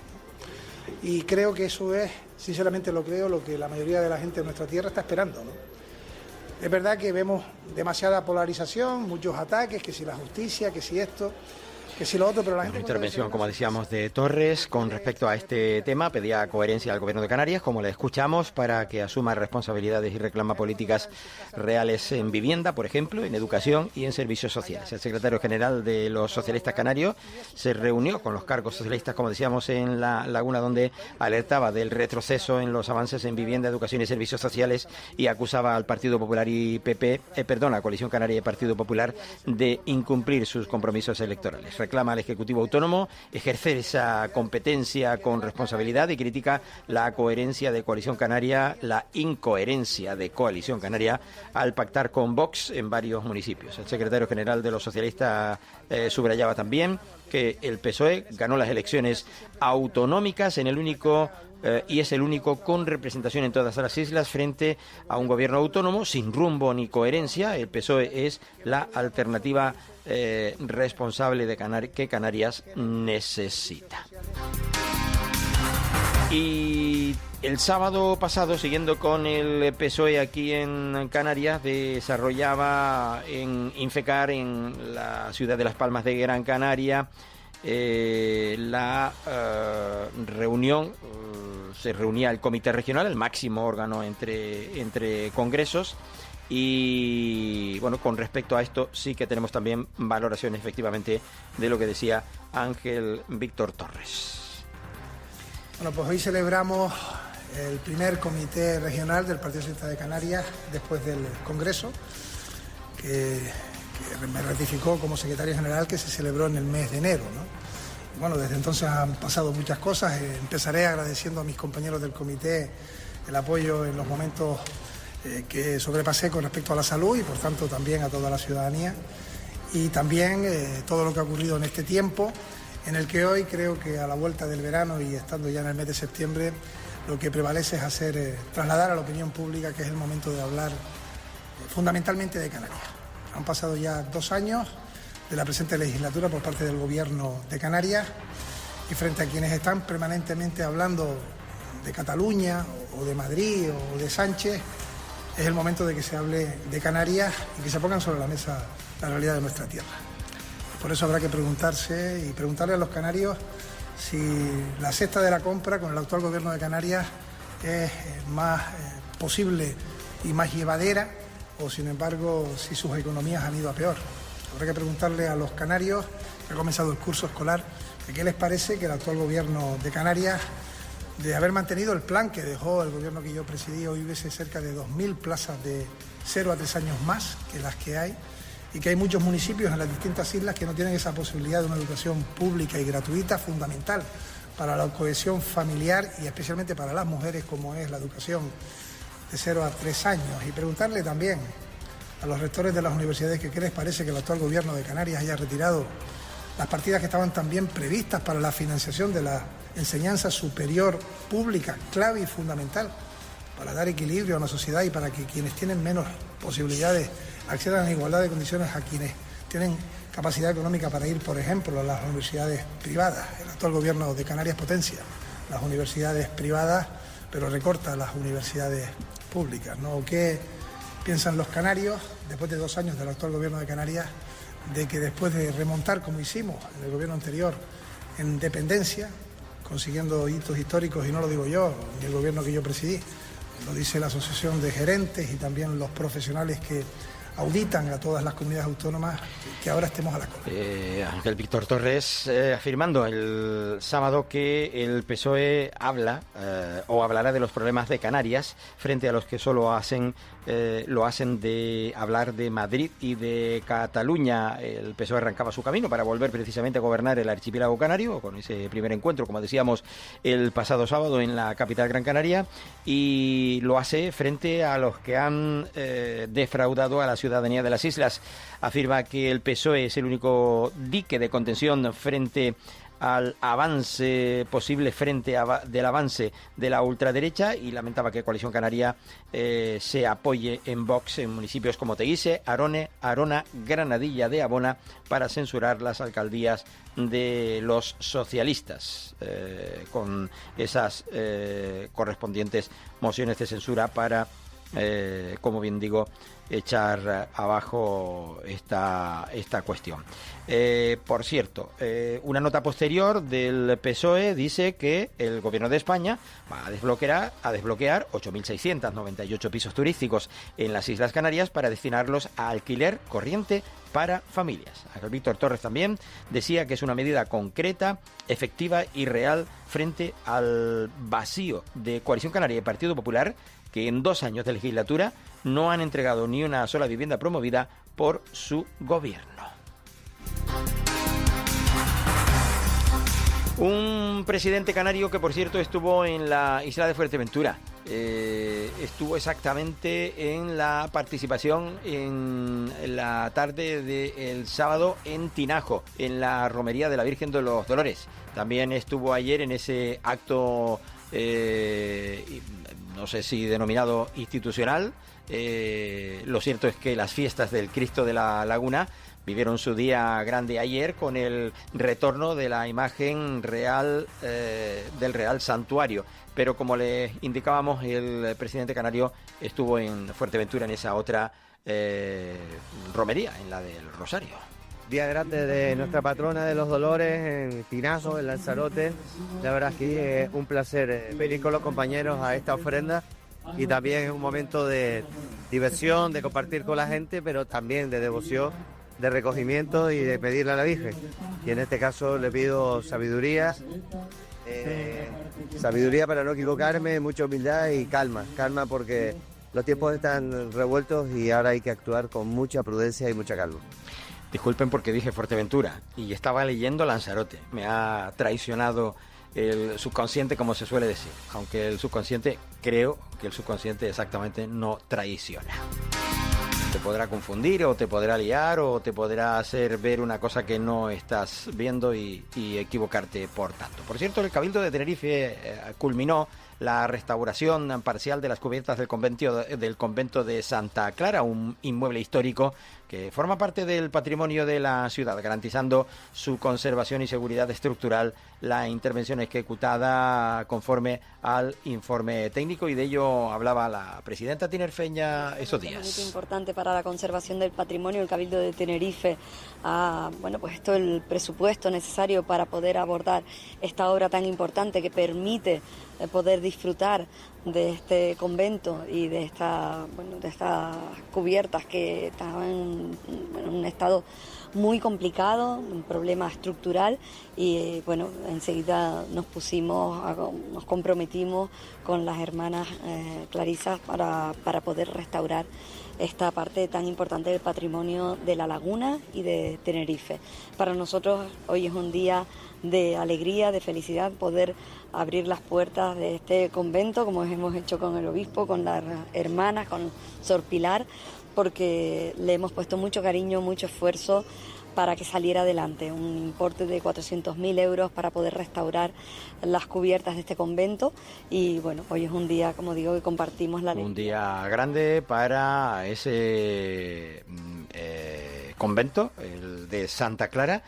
Y creo que eso es, sinceramente lo creo, lo que la mayoría de la gente de nuestra tierra está esperando, ¿no? Es verdad que vemos demasiada polarización, muchos ataques, que si la justicia, que si esto, que si lo otro, pero la gente... Una intervención, como decíamos, de Torres con respecto a este tema. Pedía coherencia al Gobierno de Canarias, como le escuchamos, para que asuma responsabilidades y reclama políticas reales en vivienda, por ejemplo, en educación y en servicios sociales. El secretario general de los socialistas canarios se reunió con los cargos socialistas, como decíamos, en La Laguna, donde alertaba del retroceso en los avances en vivienda, educación y servicios sociales y acusaba al Partido Popular y a Coalición Canaria y Partido Popular de incumplir sus compromisos electorales. Reclama al Ejecutivo Autónomo ejercer esa competencia con responsabilidad y critica la coherencia de Coalición Canaria, la incoherencia de Coalición Canaria al pactar con Vox en varios municipios. El secretario general de los socialistas subrayaba también que el PSOE ganó las elecciones autonómicas en el único y es el único con representación en todas las islas frente a un gobierno autónomo sin rumbo ni coherencia. El PSOE es la alternativa responsable de que Canarias necesita. Y el sábado pasado, siguiendo con el PSOE aquí en Canarias, desarrollaba en Infecar, en la ciudad de Las Palmas de Gran Canaria, la reunión. Se reunía el Comité Regional, el máximo órgano entre congresos. Y bueno, con respecto a esto sí que tenemos también valoración efectivamente de lo que decía Ángel Víctor Torres. Bueno, pues hoy celebramos el primer comité regional del Partido Socialista de Canarias después del Congreso, que me ratificó como secretario general, que se celebró en el mes de enero, ¿no? Bueno, desde entonces han pasado muchas cosas. Empezaré agradeciendo a mis compañeros del comité el apoyo en los momentos que sobrepasé con respecto a la salud y por tanto también a toda la ciudadanía, y también todo lo que ha ocurrido en este tiempo en el que hoy creo que a la vuelta del verano y estando ya en el mes de septiembre lo que prevalece es trasladar a la opinión pública que es el momento de hablar fundamentalmente de Canarias. Han pasado ya 2 años de la presente legislatura por parte del Gobierno de Canarias y frente a quienes están permanentemente hablando de Cataluña o de Madrid o de Sánchez, es el momento de que se hable de Canarias y que se pongan sobre la mesa la realidad de nuestra tierra. Por eso habrá que preguntarle a los canarios si la cesta de la compra con el actual Gobierno de Canarias es más posible y más llevadera o, sin embargo, si sus economías han ido a peor. Habrá que preguntarle a los canarios, que ha comenzado el curso escolar, de qué les parece que el actual Gobierno de Canarias, de haber mantenido el plan que dejó el gobierno que yo presidí, hoy hubiese cerca de 2.000 plazas de 0 a 3 años más que las que hay, y que hay muchos municipios en las distintas islas que no tienen esa posibilidad de una educación pública y gratuita fundamental para la cohesión familiar y especialmente para las mujeres, como es la educación de 0 a 3 años. Y preguntarle también a los rectores de las universidades que qué les parece que el actual Gobierno de Canarias haya retirado las partidas que estaban también previstas para la financiación de la enseñanza superior pública, clave y fundamental para dar equilibrio a una sociedad y para que quienes tienen menos posibilidades accedan en igualdad de condiciones a quienes tienen capacidad económica para ir, por ejemplo, a las universidades privadas. El actual Gobierno de Canarias potencia las universidades privadas, pero recorta las universidades públicas, ¿no? ¿Qué piensan los canarios, después de 2 años del actual Gobierno de Canarias, de que después de remontar, como hicimos en el gobierno anterior, en dependencia, consiguiendo hitos históricos, y no lo digo yo, ni el gobierno que yo presidí, lo dice la Asociación de Gerentes y también los profesionales que auditan a todas las comunidades autónomas, que ahora estemos a la cola. Ángel Víctor Torres afirmando el sábado que el PSOE hablará de los problemas de Canarias frente a los que solo lo hacen de hablar de Madrid y de Cataluña. El PSOE arrancaba su camino para volver precisamente a gobernar el archipiélago canario con ese primer encuentro, como decíamos, el pasado sábado en la capital Gran Canaria, y lo hace frente a los que han defraudado a la ciudadanía de las islas. Afirma que el PSOE es el único dique de contención frente al avance posible del avance de la ultraderecha y lamentaba que Coalición Canaria se apoye en Vox en municipios como Teguise, Arona, Granadilla de Abona para censurar las alcaldías de los socialistas con esas correspondientes mociones de censura para, como bien digo, echar abajo esta cuestión. Por cierto, una nota posterior del PSOE dice que el Gobierno de España va a desbloquear 8.698 pisos turísticos en las Islas Canarias para destinarlos a alquiler corriente para familias. Víctor Torres también decía que es una medida concreta, efectiva y real frente al vacío de Coalición Canaria y Partido Popular, que en 2 años de legislatura no han entregado ni una sola vivienda promovida por su gobierno. Un presidente canario que, por cierto, estuvo en la isla de Fuerteventura. Estuvo exactamente en la participación en la tarde del sábado en Tinajo, en la romería de la Virgen de los Dolores. También estuvo ayer en ese acto, no sé si denominado institucional. Lo cierto es que las fiestas del Cristo de la Laguna vivieron su día grande ayer con el retorno de la imagen real del Real Santuario. Pero como les indicábamos, el presidente canario estuvo en Fuerteventura en esa otra romería, en la del Rosario. Día grande de nuestra patrona de los Dolores en Tinajo, en Lanzarote. La verdad es que es un placer venir con los compañeros a esta ofrenda y también es un momento de diversión, de compartir con la gente, pero también de devoción, de recogimiento y de pedirle a la Virgen. Y en este caso le pido sabiduría, sabiduría para no equivocarme, mucha humildad y calma porque los tiempos están revueltos y ahora hay que actuar con mucha prudencia y mucha calma. Disculpen porque dije Fuerteventura y estaba leyendo Lanzarote. Me ha traicionado el subconsciente, como se suele decir, aunque el subconsciente, creo que el subconsciente exactamente no traiciona. Te podrá confundir o te podrá liar o te podrá hacer ver una cosa que no estás viendo y equivocarte por tanto. Por cierto, el Cabildo de Tenerife culminó la restauración parcial de las cubiertas del convento de Santa Clara, un inmueble histórico que forma parte del patrimonio de la ciudad, garantizando su conservación y seguridad estructural. La intervención ejecutada conforme al informe técnico, y de ello hablaba la presidenta tinerfeña esos días. Es muy importante para la conservación del patrimonio. El Cabildo de Tenerife ha puesto el presupuesto necesario para poder abordar esta obra tan importante que permite poder disfrutar de este convento y de estas cubiertas que estaban en un estado muy complicado, un problema estructural, y enseguida nos comprometimos con las hermanas clarisas para poder restaurar esta parte tan importante del patrimonio de la laguna y de Tenerife. Para nosotros hoy es un día de alegría, de felicidad, poder abrir las puertas de este convento, como hemos hecho con el obispo, con las hermanas, con Sor Pilar, porque le hemos puesto mucho cariño, mucho esfuerzo para que saliera adelante. Un importe de 400.000 euros para poder restaurar las cubiertas de este convento. Y hoy es un día, como digo, que compartimos la alegría. Un día grande para ese convento, el de Santa Clara.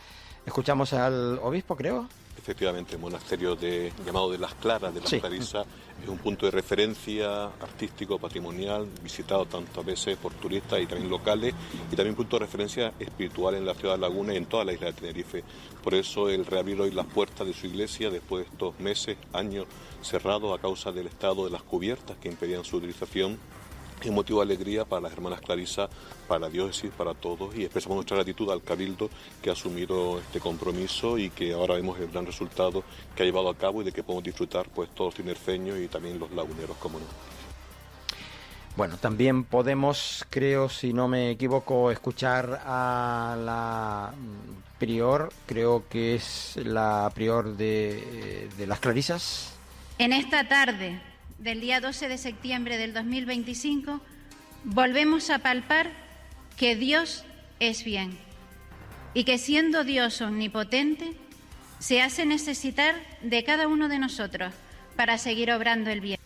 Escuchamos al obispo, creo. Efectivamente, el monasterio llamado de las Claras, de las Clarisas, es un punto de referencia artístico, patrimonial, visitado tantas veces por turistas y también locales, y también punto de referencia espiritual en la ciudad de Laguna y en toda la isla de Tenerife. Por eso el reabrir hoy las puertas de su iglesia después de estos meses, años cerrados a causa del estado de las cubiertas que impedían su utilización, es motivo de alegría para las hermanas clarisas, para la diócesis, para todos, y expresamos nuestra gratitud al Cabildo que ha asumido este compromiso y que ahora vemos el gran resultado que ha llevado a cabo y de que podemos disfrutar todos los tinerfeños y también los laguneros, como no. Bueno, también podemos, creo, si no me equivoco, escuchar a la prior, creo que es la prior de las Clarisas. En esta tarde del día 12 de septiembre del 2025, volvemos a palpar que Dios es bien y que, siendo Dios omnipotente, se hace necesitar de cada uno de nosotros para seguir obrando el bien.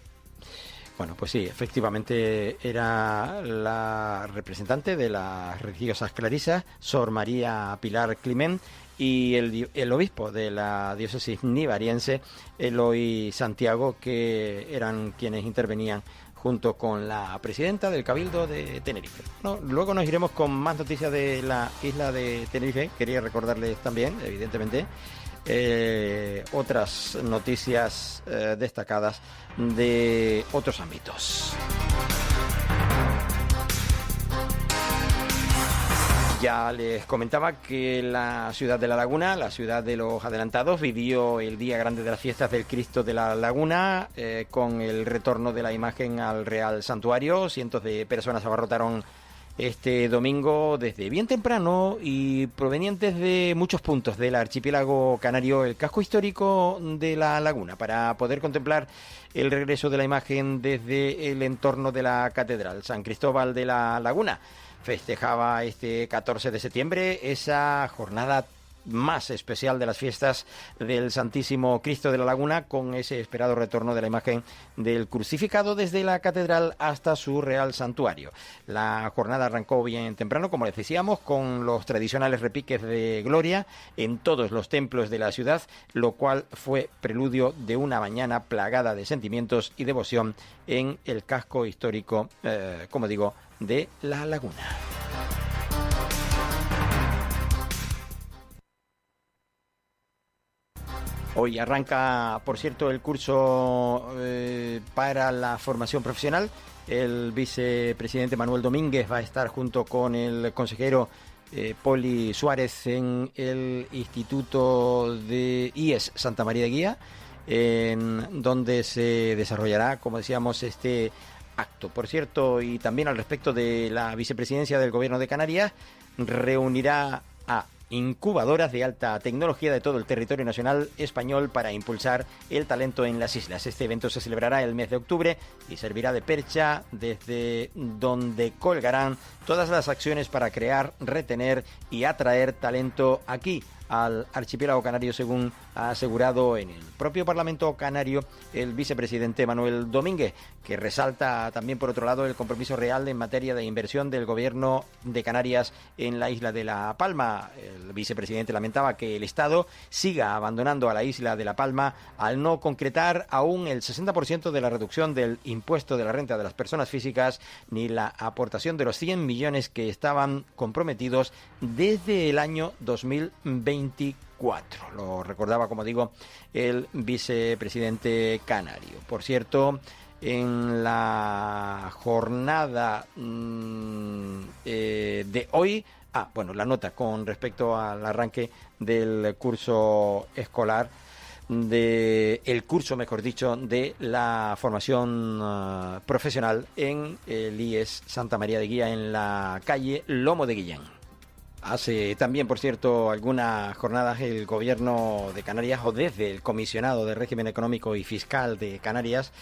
Bueno, pues sí, efectivamente era la representante de las religiosas clarisas, Sor María Pilar Climent, y el obispo de la diócesis nivariense, Eloy Santiago, que eran quienes intervenían junto con la presidenta del Cabildo de Tenerife. Luego nos iremos con más noticias de la isla de Tenerife. Quería recordarles también, evidentemente, otras noticias destacadas de otros ámbitos. Ya les comentaba que la ciudad de La Laguna, la ciudad de los adelantados, vivió el día grande de las fiestas del Cristo de la Laguna con el retorno de la imagen al Real Santuario. Cientos de personas abarrotaron este domingo desde bien temprano y provenientes de muchos puntos del archipiélago canario, el casco histórico de La Laguna, para poder contemplar el regreso de la imagen desde el entorno de la Catedral. San Cristóbal de La Laguna festejaba este 14 de septiembre esa jornada más especial de las fiestas del Santísimo Cristo de la Laguna, con ese esperado retorno de la imagen del crucificado desde la catedral hasta su Real Santuario. La jornada arrancó bien temprano, como les decíamos, con los tradicionales repiques de gloria en todos los templos de la ciudad, lo cual fue preludio de una mañana plagada de sentimientos y devoción en el casco histórico, como digo, de La Laguna. Hoy arranca, por cierto, el curso para la formación profesional. El vicepresidente Manuel Domínguez va a estar junto con el consejero Poli Suárez en el Instituto de IES Santa María de Guía, en donde se desarrollará, como decíamos, este acto. Por cierto, y también al respecto de la vicepresidencia del Gobierno de Canarias, reunirá a incubadoras de alta tecnología de todo el territorio nacional español para impulsar el talento en las islas. Este evento se celebrará el mes de octubre y servirá de percha desde donde colgarán todas las acciones para crear, retener y atraer talento aquí al archipiélago canario, según ha asegurado en el propio Parlamento canario el vicepresidente Manuel Domínguez, que resalta también, por otro lado, el compromiso real en materia de inversión del Gobierno de Canarias en la isla de La Palma. El vicepresidente lamentaba que el Estado siga abandonando a la isla de La Palma al no concretar aún el 60% de la reducción del impuesto de la renta de las personas físicas ni la aportación de los 100 millones que estaban comprometidos desde el año 2024. Lo recordaba, como digo, el vicepresidente canario. Por cierto, en la jornada de hoy, la nota con respecto al arranque del curso escolar, del curso, mejor dicho, de la formación profesional en el IES Santa María de Guía, en la calle Lomo de Guillén. Hace también, por cierto, algunas jornadas el Gobierno de Canarias, o desde el comisionado de régimen económico y fiscal de Canarias,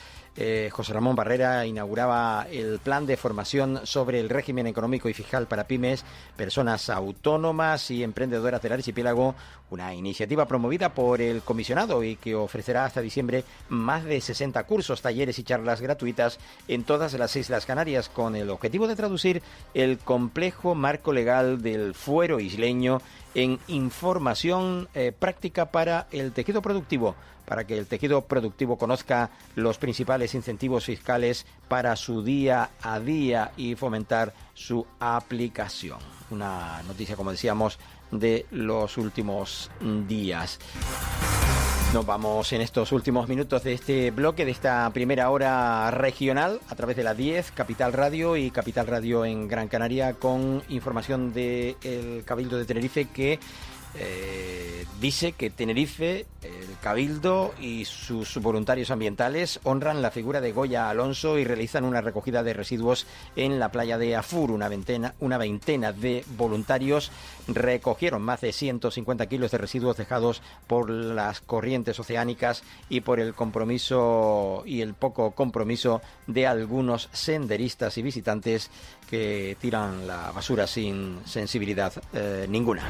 José Ramón Barrera, inauguraba el plan de formación sobre el régimen económico y fiscal para pymes, personas autónomas y emprendedoras del archipiélago, una iniciativa promovida por el comisionado y que ofrecerá hasta diciembre más de 60 cursos, talleres y charlas gratuitas en todas las Islas Canarias, con el objetivo de traducir el complejo marco legal del fuero isleño en información práctica para el tejido productivo, para que el tejido productivo conozca los principales incentivos fiscales para su día a día y fomentar su aplicación. Una noticia, como decíamos, de los últimos días. Nos vamos en estos últimos minutos de este bloque, de esta primera hora regional, a través de la 10, Capital Radio y Capital Radio en Gran Canaria, con información del Cabildo de Tenerife, que dice que Tenerife, el Cabildo y sus voluntarios ambientales honran la figura de Goya Alonso y realizan una recogida de residuos en la playa de Afur. Una veintena de voluntarios recogieron más de 150 kilos de residuos dejados por las corrientes oceánicas y por el compromiso y el poco compromiso de algunos senderistas y visitantes que tiran la basura sin sensibilidad ninguna.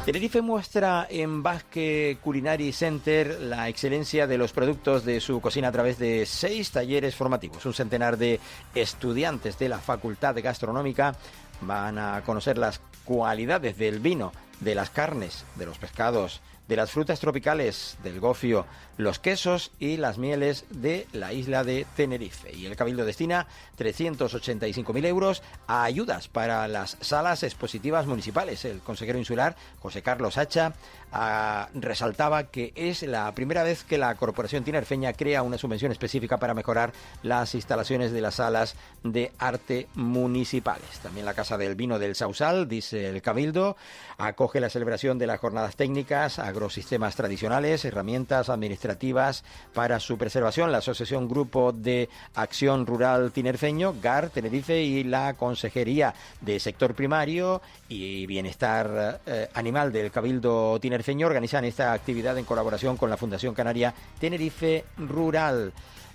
Tenerife muestra en Basque Culinary Center la excelencia de los productos de su cocina a través de 6 talleres formativos. Un centenar de estudiantes de la Facultad de Gastronómica van a conocer las cualidades del vino, de las carnes, de los pescados, de las frutas tropicales, del gofio, los quesos y las mieles de la isla de Tenerife. Y el Cabildo destina 385.000 euros a ayudas para las salas expositivas municipales. El consejero insular, José Carlos Hacha, resaltaba que es la primera vez que la Corporación Tinerfeña crea una subvención específica para mejorar las instalaciones de las salas de arte municipales. También la Casa del Vino del Sausal, dice el Cabildo, acoge la celebración de las jornadas técnicas, agrosistemas tradicionales, herramientas administrativas para su preservación. La Asociación Grupo de Acción Rural Tinerfeño, GAR Tenerife, y la Consejería de Sector Primario y Bienestar Animal del Cabildo Tinerfeño organizan esta actividad en colaboración con la Fundación Canaria Tenerife Rural.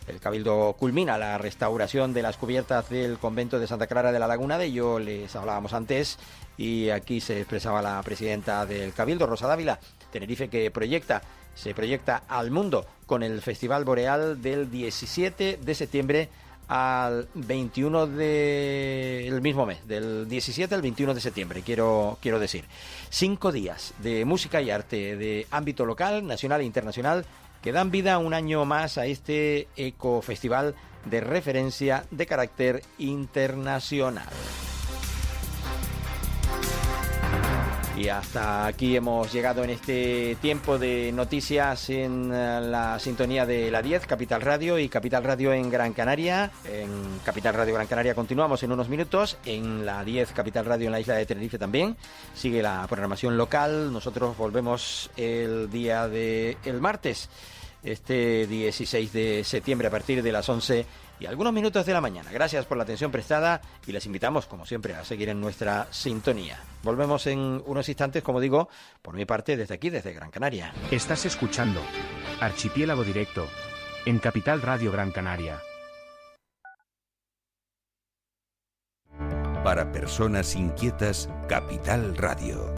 El Cabildo culmina la restauración de las cubiertas del convento de Santa Clara de la Laguna, de ello les hablábamos antes, y aquí se expresaba la presidenta del Cabildo, Rosa Dávila. Tenerife que se proyecta al mundo con el Festival Boreal del 17 de septiembre al 21 del mismo mes, del 17 al 21 de septiembre, quiero decir. 5 días de música y arte de ámbito local, nacional e internacional que dan vida un año más a este ecofestival de referencia de carácter internacional. Y hasta aquí hemos llegado en este tiempo de noticias en la sintonía de la 10, Capital Radio y Capital Radio en Gran Canaria. En Capital Radio Gran Canaria continuamos en unos minutos. En la 10, Capital Radio en la isla de Tenerife también. Sigue la programación local. Nosotros volvemos el día del martes, este 16 de septiembre, a partir de las 11 y algunos minutos de la mañana. Gracias por la atención prestada y les invitamos, como siempre, a seguir en nuestra sintonía. Volvemos en unos instantes, como digo, por mi parte, desde aquí, desde Gran Canaria. Estás escuchando Archipiélago Directo en Capital Radio Gran Canaria. Para personas inquietas, Capital Radio.